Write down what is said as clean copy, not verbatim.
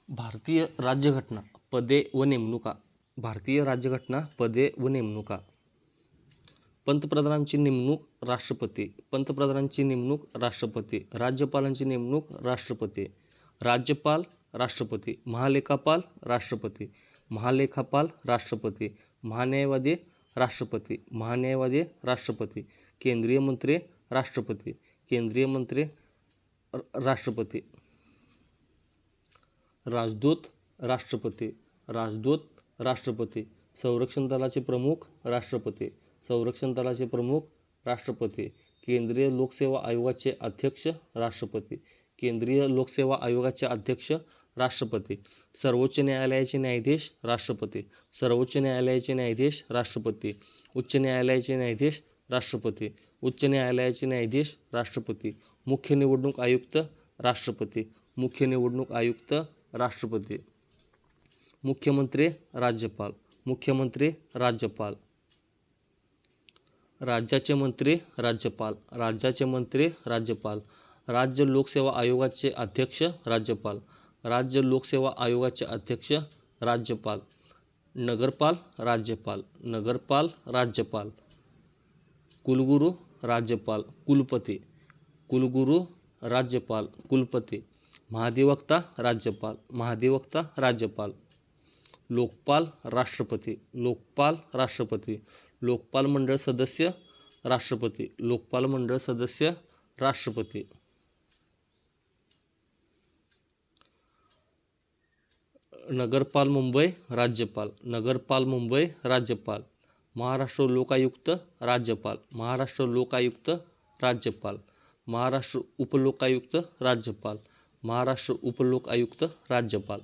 भारतीय राज्यघटना पदे व नेमणुका. भारतीय राज्यघटना पदे व नेमणुका. पंतप्रधानांची नेमणूक राष्ट्रपती. पंतप्रधानांची नेमणूक राष्ट्रपती. राज्यपालांची नेमणूक राष्ट्रपती. राज्यपाल राष्ट्रपती. महालेखापाल राष्ट्रपती. महालेखापाल राष्ट्रपती. महान्यायवादी राष्ट्रपती. महान्यायवादी राष्ट्रपती. केंद्रीय मंत्री राष्ट्रपती. केंद्रीय मंत्री राष्ट्रपती. राजदूत राष्ट्रपती. राजदूत राष्ट्रपती. संरक्षण दलाचे प्रमुख राष्ट्रपती. संरक्षण दलाचे प्रमुख राष्ट्रपती. केंद्रीय लोकसेवा आयोगाचे अध्यक्ष राष्ट्रपती. केंद्रीय लोकसेवा आयोगाचे अध्यक्ष राष्ट्रपती. सर्वोच्च न्यायालयाचे न्यायाधीश राष्ट्रपती. सर्वोच्च न्यायालयाचे न्यायाधीश राष्ट्रपती. उच्च न्यायालयाचे न्यायाधीश राष्ट्रपती. उच्च न्यायालयाचे न्यायाधीश राष्ट्रपती. मुख्य निवडणूक आयुक्त राष्ट्रपती. मुख्य निवडणूक आयुक्त राष्ट्रपती. मुख्यमंत्री राज्यपाल. मुख्यमंत्री राज्यपाल. राज्याचे मंत्री राज्यपाल. राज्याचे मंत्री राज्यपाल. राज्य लोकसेवा आयोगाचे अध्यक्ष राज्यपाल. राज्य लोकसेवा आयोगाचे अध्यक्ष राज्यपाल. नगरपाल राज्यपाल. नगरपाल राज्यपाल. कुलगुरू राज्यपाल. कुलपती. कुलगुरू राज्यपाल. कुलपती. महाधिवक्ता राज्यपाल. महाधिवक्ता राज्यपाल. लोकपाल राष्ट्रपती. लोकपाल राष्ट्रपती. लोकपाल मंडळ सदस्य राष्ट्रपती. लोकपाल मंडळ सदस्य राष्ट्रपती. नगरपाल मुंबई राज्यपाल. नगरपाल मुंबई राज्यपाल. महाराष्ट्र लोकायुक्त राज्यपाल. महाराष्ट्र लोकायुक्त राज्यपाल. महाराष्ट्र उपलोकायुक्त राज्यपाल. महाराष्ट्र उपलोकायुक्त राज्यपाल.